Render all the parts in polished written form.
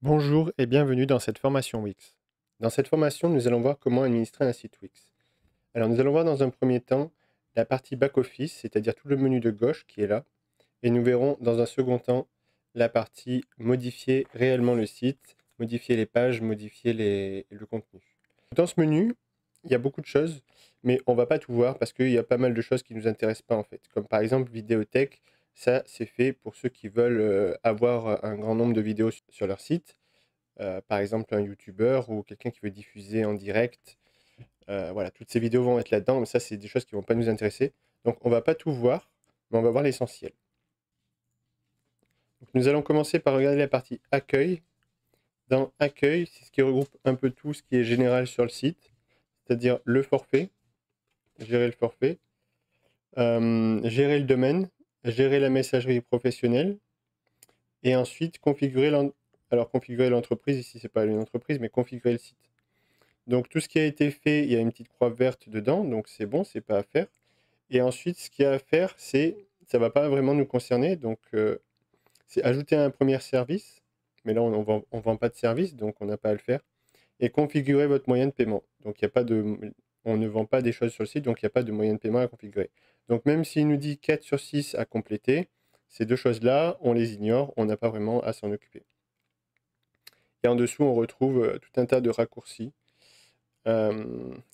Bonjour et bienvenue dans cette formation Wix. Dans cette formation, nous allons voir comment administrer un site Wix. Alors nous allons voir dans un premier temps la partie back-office, c'est-à-dire tout le menu de gauche qui est là, et nous verrons dans un second temps la partie modifier réellement le site, modifier les pages, modifier le contenu. Dans ce menu, il y a beaucoup de choses, mais on ne va pas tout voir parce qu'il y a pas mal de choses qui ne nous intéressent pas en fait, comme par exemple Vidéothèque. Ça, c'est fait pour ceux qui veulent avoir un grand nombre de vidéos sur leur site. Par exemple un youtubeur ou quelqu'un qui veut diffuser en direct. Voilà, toutes ces vidéos vont être là-dedans, mais ça, c'est des choses qui ne vont pas nous intéresser. Donc, on va pas tout voir, mais on va voir l'essentiel. Donc, nous allons commencer par regarder la partie accueil. Dans accueil, c'est ce qui regroupe un peu tout ce qui est général sur le site, c'est-à-dire le forfait, gérer le forfait, gérer le domaine, gérer la messagerie professionnelle, et ensuite configurer configurer l'entreprise, ici c'est pas une entreprise, mais configurer le site. Donc tout ce qui a été fait, il y a une petite croix verte dedans, donc c'est bon, c'est pas à faire. Et ensuite, ce qu'il y a à faire, ça va pas vraiment nous concerner, donc c'est ajouter un premier service, mais là on vend pas de service, donc on n'a pas à le faire, et configurer votre moyen de paiement. Donc il y a pas de, on ne vend pas des choses sur le site, donc il n'y a pas de moyen de paiement à configurer. Donc même s'il nous dit 4 sur 6 à compléter, ces deux choses-là, on les ignore, on n'a pas vraiment à s'en occuper. Et en dessous, on retrouve tout un tas de raccourcis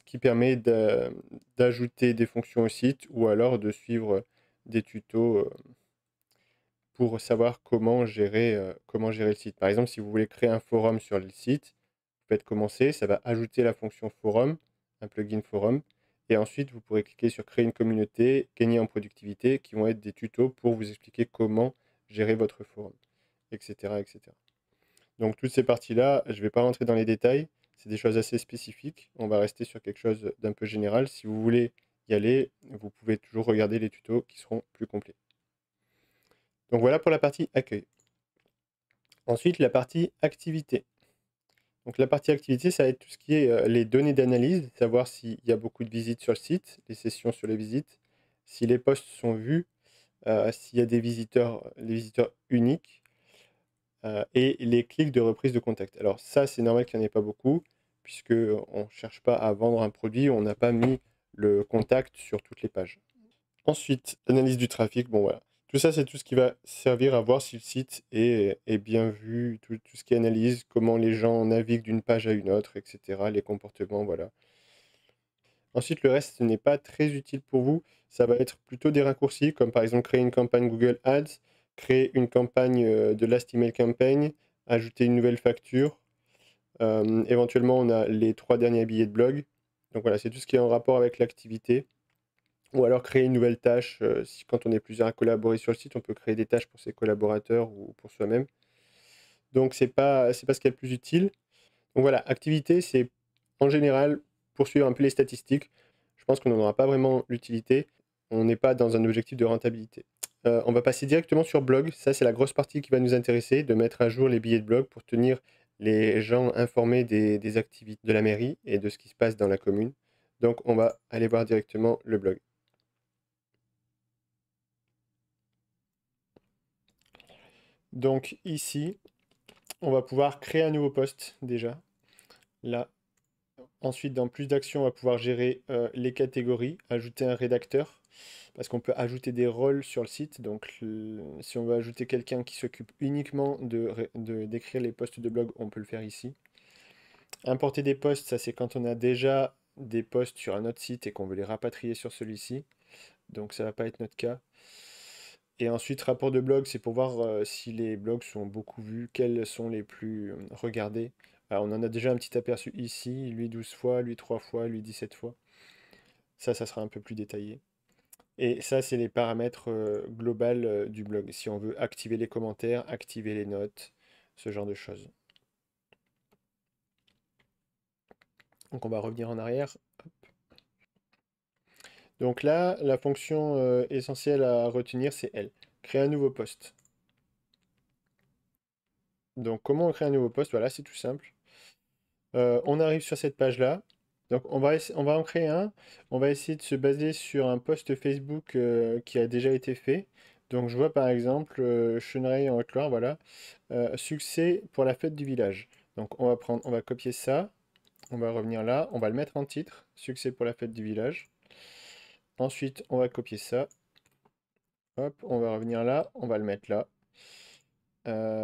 qui permet d'ajouter des fonctions au site ou alors de suivre des tutos pour savoir comment gérer le site. Par exemple, si vous voulez créer un forum sur le site, vous faites commencer, ça va ajouter la fonction forum, un plugin forum, et ensuite vous pourrez cliquer sur créer une communauté, gagner en productivité, qui vont être des tutos pour vous expliquer comment gérer votre forum, etc. etc. Donc toutes ces parties-là, je ne vais pas rentrer dans les détails, c'est des choses assez spécifiques. On va rester sur quelque chose d'un peu général. Si vous voulez y aller, vous pouvez toujours regarder les tutos qui seront plus complets. Donc voilà pour la partie accueil. Ensuite, la partie activité. Donc la partie activité, ça va être tout ce qui est les données d'analyse, savoir s'il y a beaucoup de visites sur le site, les sessions sur les visites, si les posts sont vus, s'il y a des visiteurs, les visiteurs uniques, et les clics de reprise de contact. Alors ça, c'est normal qu'il n'y en ait pas beaucoup, puisque on ne cherche pas à vendre un produit, on n'a pas mis le contact sur toutes les pages. Ensuite, l'analyse du trafic, bon voilà. Tout ça, c'est tout ce qui va servir à voir si le site est bien vu, tout ce qui est analyse, comment les gens naviguent d'une page à une autre, etc., les comportements, voilà. Ensuite, le reste, ce n'est pas très utile pour vous. Ça va être plutôt des raccourcis, comme par exemple créer une campagne Google Ads, créer une campagne de Last Email Campaign, ajouter une nouvelle facture. Éventuellement, on a les 3 derniers billets de blog. Donc voilà, c'est tout ce qui est en rapport avec l'activité. Ou alors créer une nouvelle tâche. Si, quand on est plusieurs à collaborer sur le site, on peut créer des tâches pour ses collaborateurs ou pour soi-même. Donc c'est pas ce qui est le plus utile. Donc voilà, activité, c'est en général poursuivre un peu les statistiques. Je pense qu'on n'en aura pas vraiment l'utilité. On n'est pas dans un objectif de rentabilité. On va passer directement sur blog. Ça, c'est la grosse partie qui va nous intéresser, de mettre à jour les billets de blog pour tenir les gens informés des activités de la mairie et de ce qui se passe dans la commune. Donc, on va aller voir directement le blog. Donc, ici, on va pouvoir créer un nouveau post déjà. Là, ensuite, dans plus d'actions, on va pouvoir gérer les catégories, ajouter un rédacteur, parce qu'on peut ajouter des rôles sur le site. Donc, si on veut ajouter quelqu'un qui s'occupe uniquement d'écrire les posts de blog, on peut le faire ici. Importer des posts, ça c'est quand on a déjà des posts sur un autre site et qu'on veut les rapatrier sur celui-ci. Donc, ça va pas être notre cas. Et ensuite, rapport de blog, c'est pour voir si les blogs sont beaucoup vus, quels sont les plus regardés. Alors, on en a déjà un petit aperçu ici, lui 12 fois, lui 3 fois, lui 17 fois. Ça sera un peu plus détaillé. Et ça, c'est les paramètres globaux du blog. Si on veut activer les commentaires, activer les notes, ce genre de choses. Donc on va revenir en arrière. Donc là, la fonction essentielle à retenir, c'est elle. Créer un nouveau poste. Donc comment on crée un nouveau poste? Voilà, c'est tout simple. On arrive sur cette page-là. Donc on va en créer un. On va essayer de se baser sur un post Facebook qui a déjà été fait. Donc je vois par exemple Cheneray en Haute-Loire, voilà, succès pour la fête du village. Donc on va copier ça, on va revenir là, on va le mettre en titre, succès pour la fête du village. Ensuite, on va copier ça, hop, on va revenir là, on va le mettre là.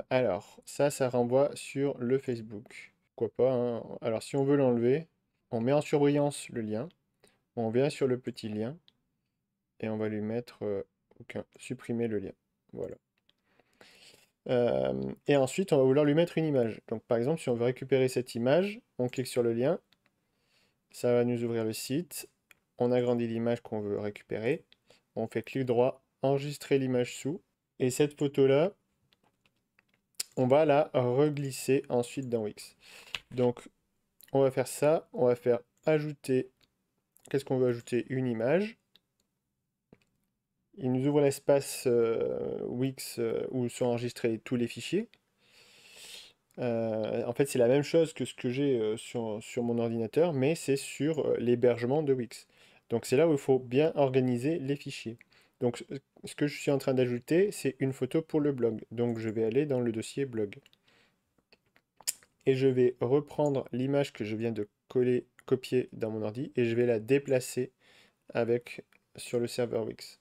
Alors, ça renvoie sur le Facebook. Pourquoi pas, hein. Alors, si on veut l'enlever, on met en surbrillance le lien, on vient sur le petit lien, et on va lui mettre supprimer le lien. Voilà. Et ensuite, on va vouloir lui mettre une image. Donc, par exemple, si on veut récupérer cette image, on clique sur le lien, ça va nous ouvrir le site, on agrandit l'image qu'on veut récupérer, on fait clic droit, enregistrer l'image sous, et cette photo-là, on va la reglisser ensuite dans Wix. Donc, on va faire ça, on va faire ajouter, qu'est-ce qu'on veut ajouter? Une image. Il nous ouvre l'espace Wix où sont enregistrés tous les fichiers. En fait, c'est la même chose que ce que j'ai sur mon ordinateur, mais c'est sur l'hébergement de Wix. Donc c'est là où il faut bien organiser les fichiers. Donc ce que je suis en train d'ajouter, c'est une photo pour le blog. Donc je vais aller dans le dossier blog. Et je vais reprendre l'image que je viens de copier dans mon ordi, et je vais la déplacer sur le serveur Wix.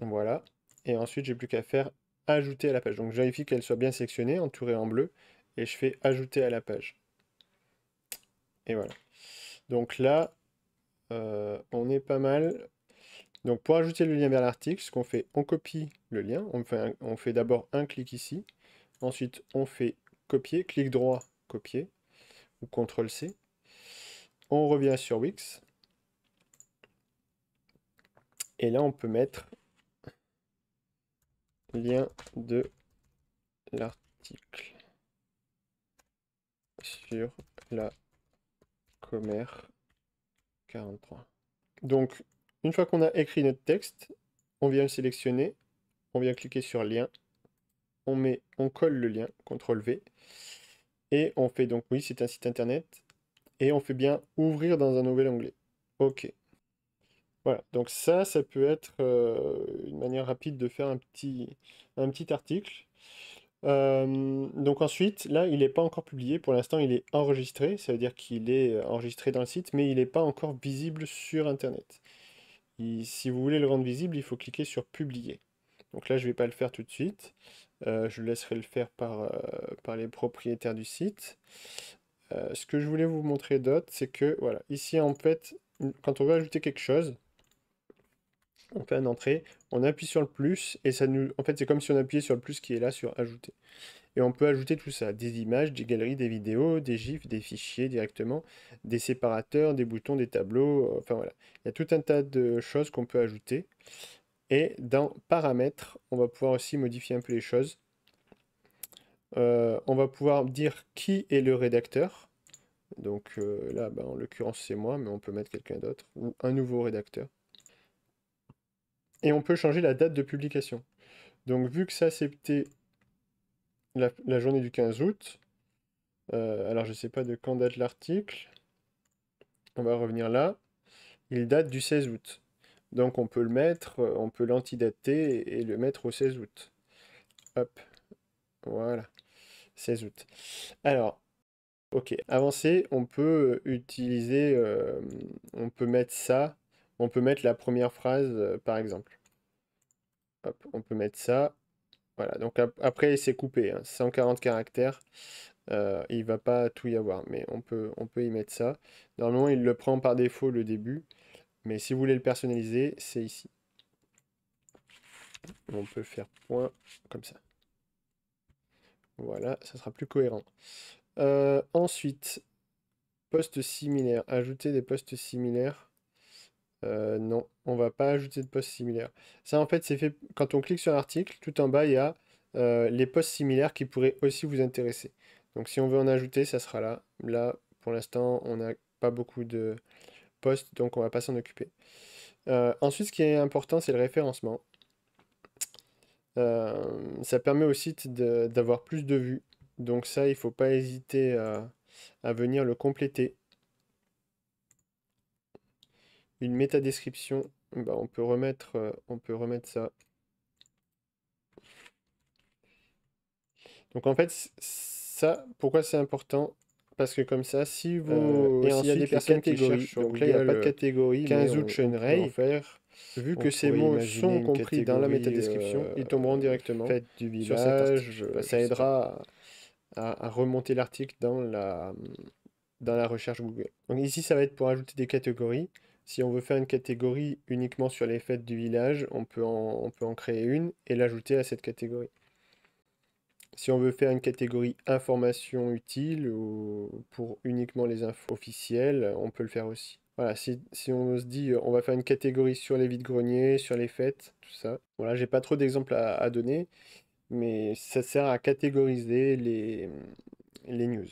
Voilà. Et ensuite, j'ai plus qu'à faire ajouter à la page. Donc je vérifie qu'elle soit bien sélectionnée, entourée en bleu, et je fais ajouter à la page. Et voilà. Donc là, on est pas mal. Donc pour ajouter le lien vers l'article, ce qu'on fait, on copie le lien. On fait d'abord un clic ici. Ensuite, on fait copier, clic droit, copier, ou CTRL-C. On revient sur Wix. Et là, on peut mettre lien de l'article sur la Commère 43. Donc, une fois qu'on a écrit notre texte, on vient le sélectionner, on vient cliquer sur lien, on colle le lien, CTRL-V, et on fait donc, oui, c'est un site internet, et on fait bien ouvrir dans un nouvel onglet. OK. Voilà, donc ça peut être une manière rapide de faire un petit article. Donc ensuite, là, il n'est pas encore publié. Pour l'instant, il est enregistré. Ça veut dire qu'il est enregistré dans le site, mais il n'est pas encore visible sur Internet. Si vous voulez le rendre visible, il faut cliquer sur Publier. Donc là, je ne vais pas le faire tout de suite. Je laisserai le faire par les propriétaires du site. Ce que je voulais vous montrer d'autre, c'est que, voilà, ici, en fait, quand on veut ajouter quelque chose, on fait une entrée, on appuie sur le plus, et ça nous... En fait, c'est comme si on appuyait sur le plus qui est là sur Ajouter. Et on peut ajouter tout ça, des images, des galeries, des vidéos, des gifs, des fichiers directement, des séparateurs, des boutons, des tableaux, enfin voilà. Il y a tout un tas de choses qu'on peut ajouter. Et dans Paramètres, on va pouvoir aussi modifier un peu les choses. On va pouvoir dire qui est le rédacteur. Donc là, bah, en l'occurrence, c'est moi, mais on peut mettre quelqu'un d'autre, ou un nouveau rédacteur. Et on peut changer la date de publication. Donc vu que ça, c'était la journée du 15 août, alors je ne sais pas de quand date l'article, on va revenir là, il date du 16 août. Donc on peut le mettre, on peut l'antidater et le mettre au 16 août. Hop, voilà, 16 août. Alors, ok, avancé, on peut utiliser, on peut mettre ça, on peut mettre la première phrase par exemple. Hop, on peut mettre ça. Voilà, donc après c'est coupé, hein, 140 caractères. Il va pas tout y avoir, mais on peut y mettre ça. Normalement, il le prend par défaut le début, mais si vous voulez le personnaliser, c'est ici. On peut faire point comme ça. Voilà, ça sera plus cohérent. Ensuite, postes similaires. Ajouter des postes similaires. Non, on va pas ajouter de postes similaires. Ça, en fait, c'est fait quand on clique sur l'article, tout en bas, il y a les postes similaires qui pourraient aussi vous intéresser. Donc, si on veut en ajouter, ça sera là. Là, pour l'instant, on n'a pas beaucoup de postes, donc on va pas s'en occuper. Ensuite, ce qui est important, c'est le référencement. Ça permet au site d'avoir plus de vues. Donc ça, il faut pas hésiter à venir le compléter. Une métadescription, bah, on peut remettre ça. Donc en fait, ça, pourquoi c'est important? Parce que comme ça, si vous, s'il y a des personnes qui cherchent sur donc là il n'y a pas de Google catégorie, 15 mais août on pourrait en Shunrei, faire. vu On que ces pourrait mots imaginer sont une compris dans la catégorie métadescription, ils tomberont directement fête du sur cet village, article. Ça je sais pas. aidera à remonter l'article dans la recherche Google. Donc ici, ça va être pour ajouter des catégories. Si on veut faire une catégorie uniquement sur les fêtes du village, on peut en créer une et l'ajouter à cette catégorie. Si on veut faire une catégorie information utile ou pour uniquement les infos officielles, on peut le faire aussi. Voilà, si on se dit on va faire une catégorie sur les vides-greniers, sur les fêtes, tout ça. Voilà, j'ai pas trop d'exemples à donner, mais ça sert à catégoriser les news.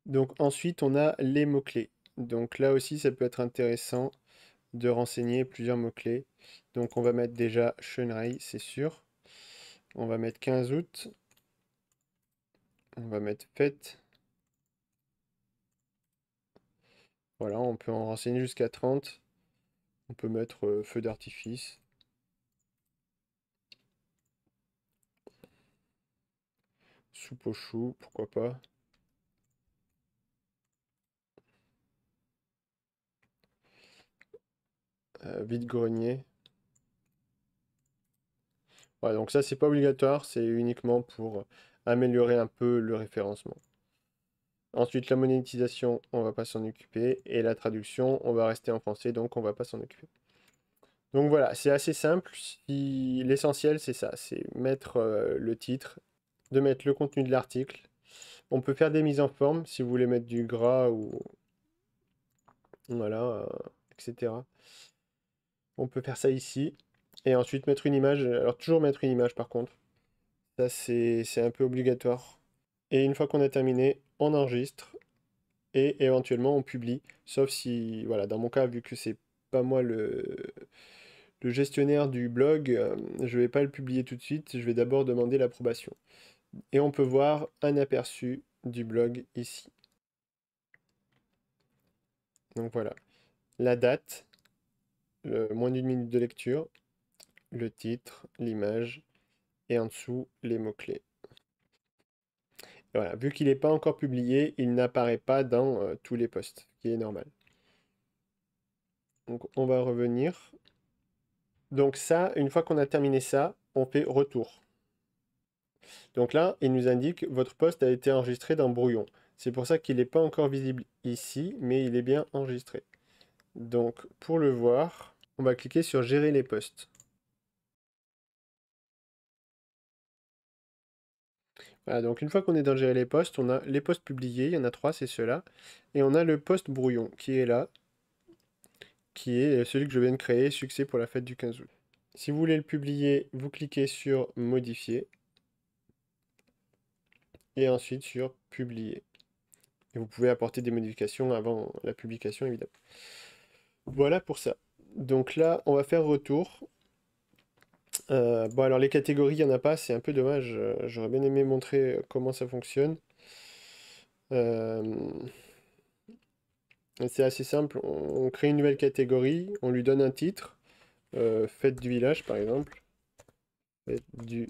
Donc ensuite, on a les mots-clés. Donc là aussi, ça peut être intéressant de renseigner plusieurs mots-clés. Donc on va mettre déjà Shunrei, c'est sûr. On va mettre 15 août. On va mettre fête. Voilà, on peut en renseigner jusqu'à 30. On peut mettre feu d'artifice. Soupe aux choux, pourquoi pas. Vide-grenier. Voilà, donc ça, c'est pas obligatoire, c'est uniquement pour améliorer un peu le référencement. Ensuite, la monétisation, on va pas s'en occuper. Et la traduction, on va rester en français, donc on va pas s'en occuper. Donc voilà, c'est assez simple. L'essentiel, c'est ça, c'est mettre le titre, de mettre le contenu de l'article. On peut faire des mises en forme si vous voulez mettre du gras ou voilà, etc. On peut faire ça ici. Et ensuite mettre une image. Alors toujours mettre une image par contre. Ça c'est un peu obligatoire. Et une fois qu'on a terminé, on enregistre et éventuellement on publie. Sauf si, voilà, dans mon cas, vu que c'est pas moi le gestionnaire du blog, je vais pas le publier tout de suite. Je vais d'abord demander l'approbation. Et on peut voir un aperçu du blog ici. Donc voilà, la date, moins d'une minute de lecture, le titre, l'image, et en dessous, les mots-clés. Voilà, vu qu'il n'est pas encore publié, il n'apparaît pas dans tous les posts, ce qui est normal. Donc on va revenir. Donc ça, une fois qu'on a terminé ça, on fait retour. Donc là, il nous indique votre post a été enregistré dans Brouillon. C'est pour ça qu'il n'est pas encore visible ici, mais il est bien enregistré. Donc pour le voir, on va cliquer sur Gérer les posts. Voilà, donc une fois qu'on est dans Gérer les posts, on a les posts publiés, il y en a 3, c'est ceux-là. Et on a le post brouillon qui est là, qui est celui que je viens de créer, succès pour la fête du 15 août. Si vous voulez le publier, vous cliquez sur Modifier et ensuite sur Publier. Et vous pouvez apporter des modifications avant la publication, évidemment. Voilà pour ça. Donc là, on va faire retour. Bon, alors les catégories, il n'y en a pas, c'est un peu dommage. J'aurais bien aimé montrer comment ça fonctionne. Euh, C'est assez simple, on crée une nouvelle catégorie, on lui donne un titre, fête du village par exemple, fête du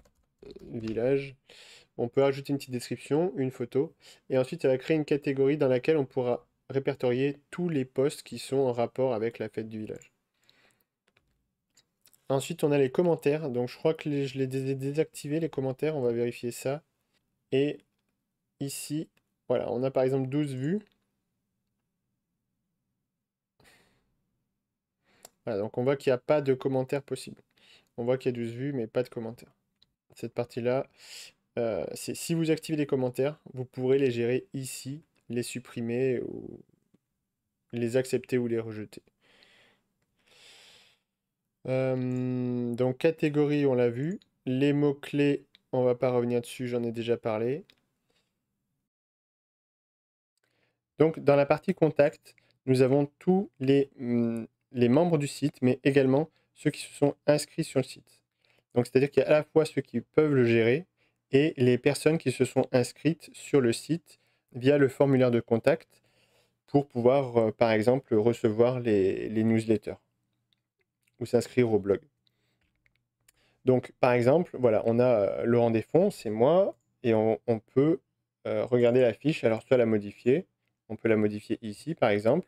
village. On peut ajouter une petite description, une photo, et ensuite ça va créer une catégorie dans laquelle on pourra répertorier tous les posts qui sont en rapport avec la fête du village. Ensuite on a les commentaires, donc je crois que je les ai désactivés les commentaires, on va vérifier ça. Et ici, voilà, on a par exemple 12 vues. Voilà, donc on voit qu'il n'y a pas de commentaires possible. On voit qu'il y a 12 vues, mais pas de commentaires. Cette partie-là, si vous activez les commentaires, vous pourrez les gérer ici, les supprimer ou les accepter ou les rejeter. Donc catégorie, on l'a vu. Les mots-clés, on va pas revenir dessus, j'en ai déjà parlé. Donc dans la partie contact, nous avons tous les membres du site, mais également ceux qui se sont inscrits sur le site. Donc c'est-à-dire qu'il y a à la fois ceux qui peuvent le gérer et les personnes qui se sont inscrites sur le site via le formulaire de contact pour pouvoir, par exemple, recevoir les newsletters ou s'inscrire au blog. Donc, par exemple, voilà, on a Laurent Desfonds, c'est moi, et on peut regarder la fiche, alors soit la modifier, on peut la modifier ici, par exemple,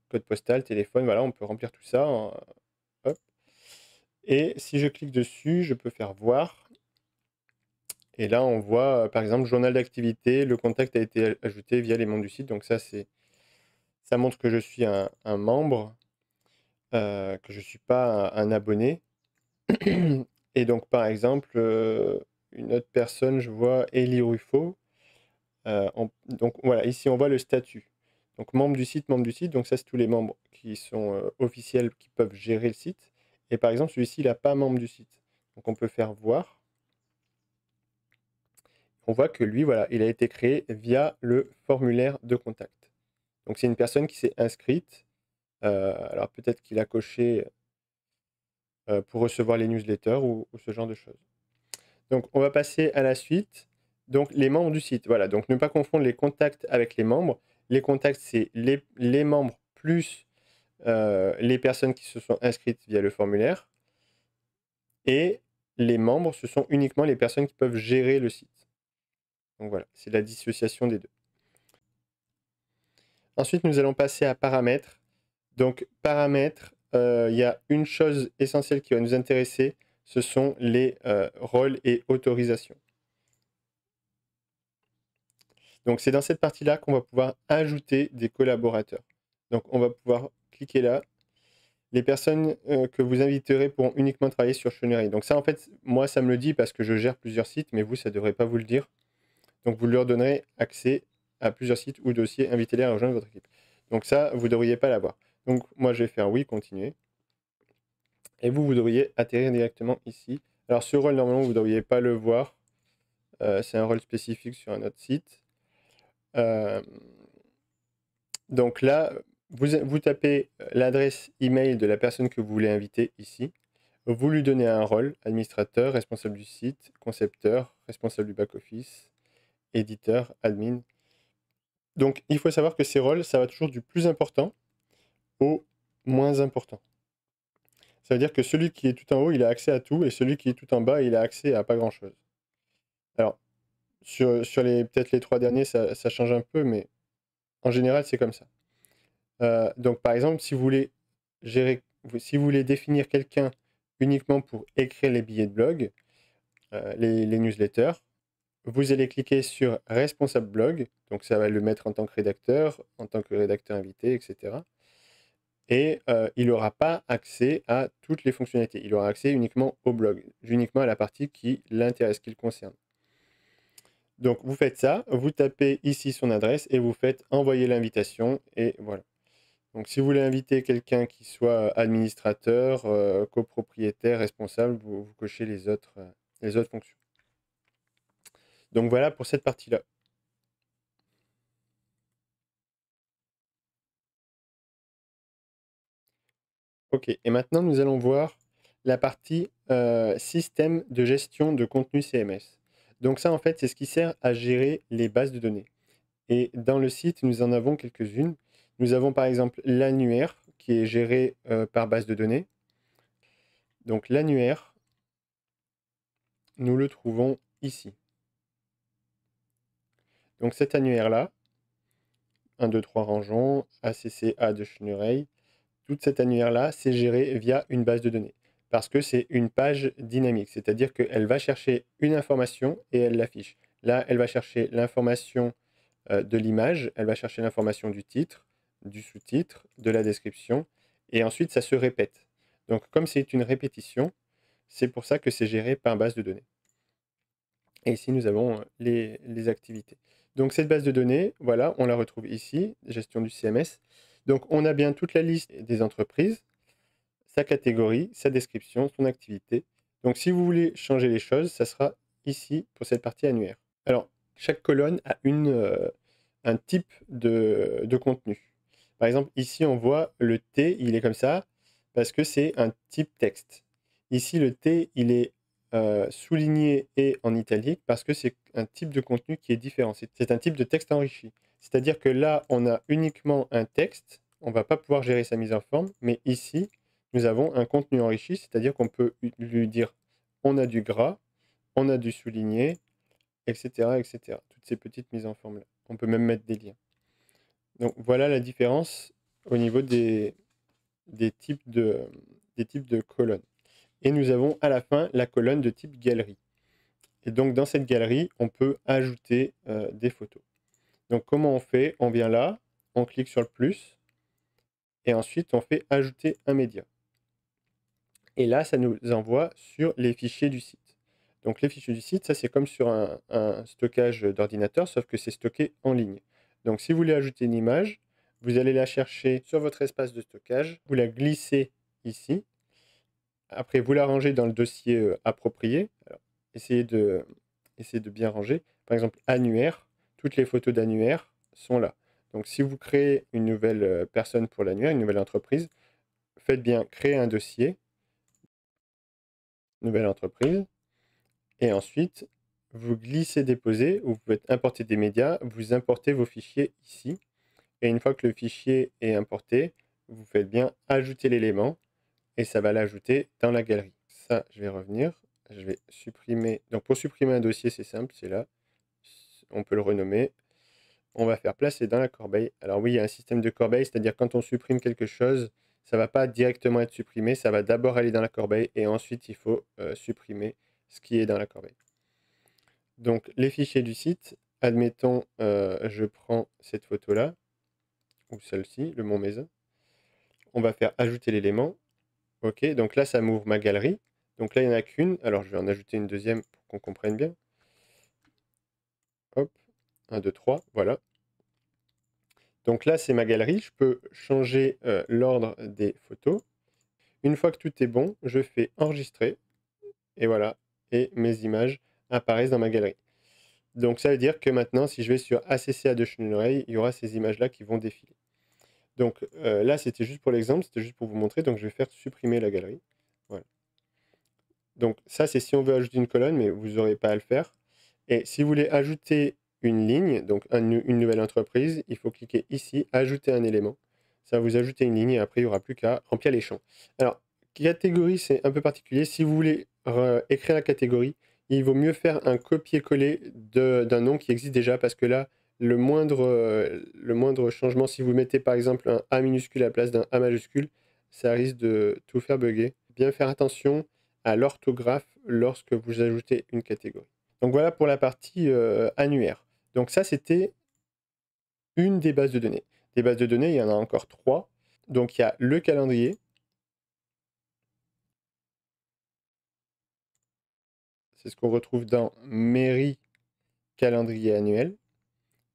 code postal, téléphone, voilà, on peut remplir tout ça, hop. Et si je clique dessus, je peux faire voir, et là, on voit, par exemple, journal d'activité, le contact a été ajouté via les membres du site, donc ça, ça montre que je suis un membre, que je ne suis pas un abonné. Et donc, par exemple, une autre personne, je vois Elie Ruffo. Donc voilà, ici on voit le statut. Donc membre du site, donc ça c'est tous les membres qui sont officiels, qui peuvent gérer le site. Et par exemple, celui-ci, il n'a pas membre du site. Donc on peut faire voir. On voit que lui, voilà, il a été créé via le formulaire de contact. Donc c'est une personne qui s'est inscrite. Alors peut-être qu'il a coché pour recevoir les newsletters ou ce genre de choses. Donc, on va passer à la suite. Donc, les membres du site. Voilà, donc ne pas confondre les contacts avec les membres. Les contacts, c'est les membres plus les personnes qui se sont inscrites via le formulaire. Et les membres, ce sont uniquement les personnes qui peuvent gérer le site. Donc voilà, c'est la dissociation des deux. Ensuite, nous allons passer à paramètres. Donc, paramètres, il y a une chose essentielle qui va nous intéresser, ce sont les rôles et autorisations. Donc c'est dans cette partie-là qu'on va pouvoir ajouter des collaborateurs. Donc on va pouvoir cliquer là. Les personnes que vous inviterez pourront uniquement travailler sur Chenery. Donc ça en fait, moi ça me le dit parce que je gère plusieurs sites, mais vous ça ne devrait pas vous le dire. Donc vous leur donnerez accès à plusieurs sites ou dossiers, invitez-les à rejoindre votre équipe. Donc ça, vous ne devriez pas l'avoir. Donc moi je vais faire oui, continuer. Et vous devriez atterrir directement ici. Alors ce rôle, normalement, vous ne devriez pas le voir. C'est un rôle spécifique sur un autre site. Donc là, vous tapez l'adresse email de la personne que vous voulez inviter ici. Vous lui donnez un rôle, administrateur, responsable du site, concepteur, responsable du back-office, éditeur, admin. Donc il faut savoir que ces rôles, ça va toujours du plus important au moins important. Ça veut dire que celui qui est tout en haut, il a accès à tout, et celui qui est tout en bas, il a accès à pas grand-chose. Alors, sur peut-être les 3 derniers, ça change un peu, mais en général, c'est comme ça. Donc par exemple, si vous voulez définir quelqu'un uniquement pour écrire les billets de blog, les newsletters, vous allez cliquer sur responsable blog, donc ça va le mettre en tant que rédacteur invité, etc. Et il n'aura pas accès à toutes les fonctionnalités. Il aura accès uniquement au blog, uniquement à la partie qui l'intéresse, qui le concerne. Donc vous faites ça, vous tapez ici son adresse et vous faites envoyer l'invitation et voilà. Donc si vous voulez inviter quelqu'un qui soit administrateur, copropriétaire, responsable, vous cochez les autres fonctions. Donc voilà pour cette partie-là. Ok, et maintenant nous allons voir la partie système de gestion de contenu CMS. Donc ça en fait c'est ce qui sert à gérer les bases de données. Et dans le site nous en avons quelques-unes. Nous avons par exemple l'annuaire qui est géré par base de données. Donc l'annuaire, nous le trouvons ici. Donc cet annuaire-là, 1, 2, 3 rangeons, ACCA de Cheneray, toute cette annuaire-là, c'est géré via une base de données. Parce que c'est une page dynamique, c'est-à-dire qu'elle va chercher une information et elle l'affiche. Là, elle va chercher l'information de l'image, elle va chercher l'information du titre, du sous-titre, de la description, et ensuite ça se répète. Donc comme c'est une répétition, c'est pour ça que c'est géré par base de données. Et ici, nous avons les activités. Donc cette base de données, voilà, on la retrouve ici, gestion du CMS. Donc on a bien toute la liste des entreprises, sa catégorie, sa description, son activité. Donc si vous voulez changer les choses, ça sera ici pour cette partie annuaire. Alors, chaque colonne a un type de contenu. Par exemple, ici, on voit le T, il est comme ça, parce que c'est un type texte. Ici, le T, il est souligné et en italique parce que c'est un type de contenu qui est différent. C'est un type de texte enrichi. C'est-à-dire que là, on a uniquement un texte, on ne va pas pouvoir gérer sa mise en forme, mais ici, nous avons un contenu enrichi, c'est-à-dire qu'on peut lui dire on a du gras, on a du souligné, etc., etc. Toutes ces petites mises en forme là. On peut même mettre des liens. Donc voilà la différence au niveau des types de colonnes. Et nous avons à la fin la colonne de type galerie. Et donc dans cette galerie, on peut ajouter des photos. Donc comment on fait? On vient là, on clique sur le plus, et ensuite on fait ajouter un média. Et là, ça nous envoie sur les fichiers du site. Donc les fichiers du site, ça c'est comme sur un stockage d'ordinateur, sauf que c'est stocké en ligne. Donc si vous voulez ajouter une image, vous allez la chercher sur votre espace de stockage, vous la glissez ici, après vous la rangez dans le dossier approprié. Alors, essayez de bien ranger. Par exemple, annuaire, toutes les photos d'annuaire sont là. Donc si vous créez une nouvelle personne pour l'annuaire, une nouvelle entreprise, faites bien créer un dossier, nouvelle entreprise, et ensuite vous glissez déposer, ou vous pouvez importer des médias, vous importez vos fichiers ici, et une fois que le fichier est importé, vous faites bien ajouter l'élément, et ça va l'ajouter dans la galerie. Ça, je vais revenir, je vais supprimer. Donc pour supprimer un dossier, c'est simple, c'est là. On peut le renommer. On va faire placer dans la corbeille. Alors oui, il y a un système de corbeille, c'est-à-dire quand on supprime quelque chose, ça ne va pas directement être supprimé, ça va d'abord aller dans la corbeille et ensuite il faut supprimer ce qui est dans la corbeille. Donc les fichiers du site, admettons, je prends cette photo-là, ou celle-ci, le Mont Mézin. On va faire ajouter l'élément. Ok, donc là ça m'ouvre ma galerie. Donc là il n'y en a qu'une, alors je vais en ajouter une deuxième pour qu'on comprenne bien. Hop, 1, 2, 3, voilà. Donc là, c'est ma galerie. Je peux changer l'ordre des photos. Une fois que tout est bon, je fais enregistrer. Et voilà. Et mes images apparaissent dans ma galerie. Donc ça veut dire que maintenant, si je vais sur ACCA de Chenilleray, il y aura ces images-là qui vont défiler. Donc là, c'était juste pour l'exemple, c'était juste pour vous montrer. Donc je vais faire supprimer la galerie. Voilà. Donc ça, c'est si on veut ajouter une colonne, mais vous n'aurez pas à le faire. Et si vous voulez ajouter une ligne, donc une nouvelle entreprise, il faut cliquer ici, ajouter un élément. Ça va vous ajouter une ligne et après, il n'y aura plus qu'à remplir les champs. Alors, catégorie, c'est un peu particulier. Si vous voulez écrire la catégorie, il vaut mieux faire un copier-coller d'un nom qui existe déjà parce que là, le moindre changement, si vous mettez par exemple un A minuscule à la place d'un A majuscule, ça risque de tout faire bugger. Bien faire attention à l'orthographe lorsque vous ajoutez une catégorie. Donc voilà pour la partie annuaire. Donc ça, c'était une des bases de données. Des bases de données, il y en a encore 3. Donc il y a le calendrier. C'est ce qu'on retrouve dans mairie calendrier annuel.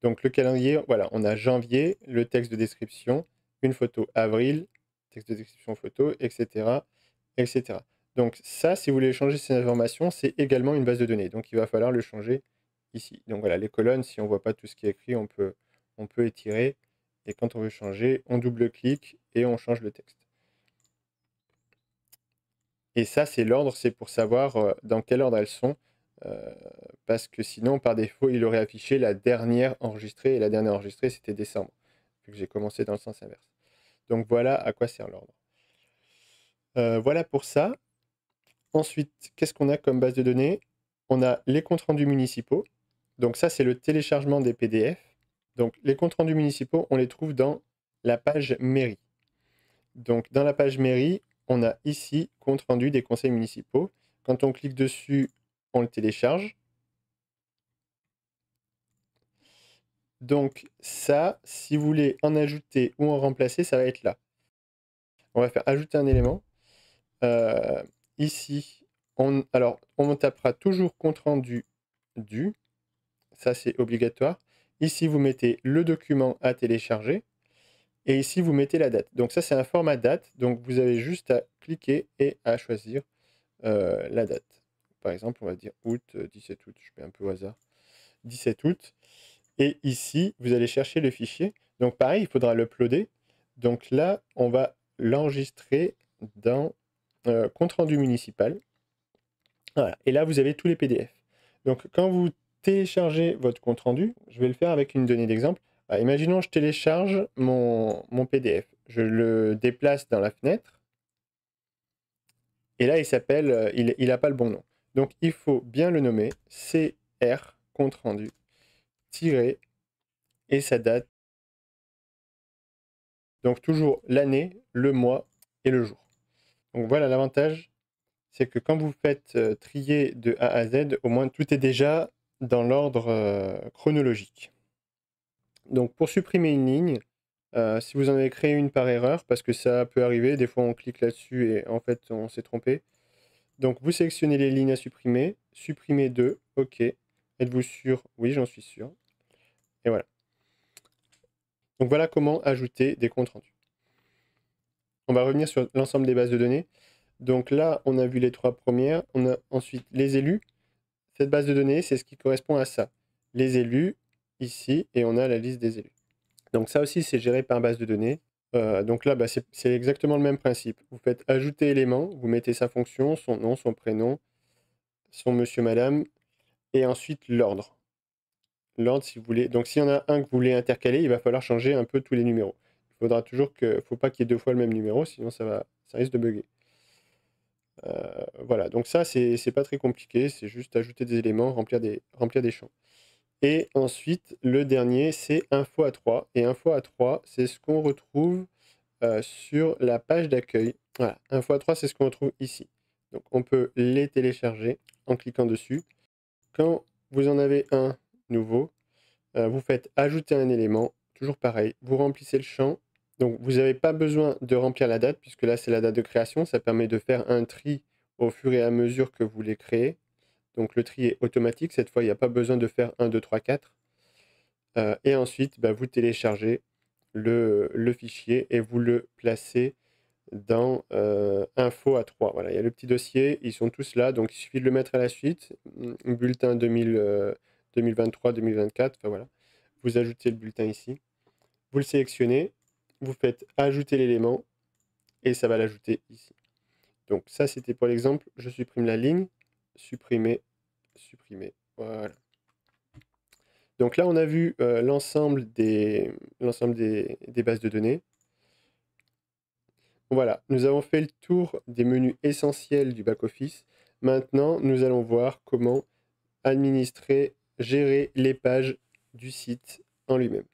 Donc le calendrier, voilà, on a janvier, le texte de description, une photo avril, texte de description photo, etc. etc. Donc ça, si vous voulez changer ces informations, c'est également une base de données. Donc il va falloir le changer ici. Donc voilà, les colonnes, si on ne voit pas tout ce qui est écrit, on peut étirer. Et quand on veut changer, on double-clique et on change le texte. Et ça, c'est l'ordre, c'est pour savoir dans quel ordre elles sont. Parce que sinon, par défaut, il aurait affiché la dernière enregistrée. Et la dernière enregistrée, c'était décembre, vu que j'ai commencé dans le sens inverse. Donc voilà à quoi sert l'ordre. Voilà pour ça. Ensuite, qu'est-ce qu'on a comme base de données? On a les comptes rendus municipaux. Donc ça, c'est le téléchargement des PDF. Donc les comptes rendus municipaux, on les trouve dans la page mairie. Donc dans la page mairie, on a ici compte rendu des conseils municipaux. Quand on clique dessus, on le télécharge. Donc ça, si vous voulez en ajouter ou en remplacer, ça va être là. On va faire ajouter un élément. Ici, on tapera toujours compte rendu du. Ça, c'est obligatoire. Ici, vous mettez le document à télécharger. Et ici, vous mettez la date. Donc ça, c'est un format date. Donc vous avez juste à cliquer et à choisir la date. Par exemple, on va dire août, 17 août. Je mets un peu au hasard. 17 août. Et ici, vous allez chercher le fichier. Donc pareil, il faudra l'uploader. Donc là, on va l'enregistrer dans compte rendu municipal. Voilà. Et là, vous avez tous les PDF. Donc quand vous téléchargez votre compte rendu, je vais le faire avec une donnée d'exemple. Imaginons je télécharge mon PDF. Je le déplace dans la fenêtre. Et là, il s'appelle, il n'a pas le bon nom. Donc il faut bien le nommer, CR, compte rendu, tiret, et sa date. Donc toujours l'année, le mois et le jour. Donc voilà, l'avantage, c'est que quand vous faites trier de A à Z, au moins tout est déjà dans l'ordre chronologique. Donc pour supprimer une ligne, si vous en avez créé une par erreur, parce que ça peut arriver, des fois on clique là-dessus et en fait on s'est trompé. Donc vous sélectionnez les lignes à supprimer, supprimez 2, ok. Êtes-vous sûr? Oui, j'en suis sûr. Et voilà. Donc voilà comment ajouter des comptes rendus. On va revenir sur l'ensemble des bases de données. Donc là, on a vu les 3 premières. On a ensuite les élus. Cette base de données, c'est ce qui correspond à ça. Les élus, ici, et on a la liste des élus. Donc ça aussi, c'est géré par base de données. Donc là, bah, c'est exactement le même principe. Vous faites ajouter élément, vous mettez sa fonction, son nom, son prénom, son monsieur, madame, et ensuite l'ordre. L'ordre, si vous voulez. Donc s'il y en a un que vous voulez intercaler, il va falloir changer un peu tous les numéros. Il faudra toujours que, faut pas qu'il y ait 2 fois le même numéro, sinon ça risque de bugger. Voilà, donc ça, c'est pas très compliqué, c'est juste ajouter des éléments, remplir des champs. Et ensuite, le dernier, c'est 1 x 3. Et 1 x 3, c'est ce qu'on retrouve sur la page d'accueil. Voilà, 1 x 3, c'est ce qu'on retrouve ici. Donc on peut les télécharger en cliquant dessus. Quand vous en avez un nouveau, vous faites ajouter un élément, toujours pareil, vous remplissez le champ. Donc vous n'avez pas besoin de remplir la date, puisque là c'est la date de création, ça permet de faire un tri au fur et à mesure que vous les créez. Donc le tri est automatique, cette fois il n'y a pas besoin de faire 1, 2, 3, 4. Et ensuite, bah, vous téléchargez le fichier et vous le placez dans info à 3. Voilà, il y a le petit dossier, ils sont tous là, donc il suffit de le mettre à la suite. Bulletin 2023-2024, enfin voilà. Vous ajoutez le bulletin ici, vous le sélectionnez, vous faites ajouter l'élément et ça va l'ajouter ici. Donc ça c'était pour l'exemple, je supprime la ligne, supprimer, supprimer, voilà. Donc là on a vu l'ensemble des bases de données. Voilà, nous avons fait le tour des menus essentiels du back-office. Maintenant, nous allons voir comment administrer, gérer les pages du site en lui-même.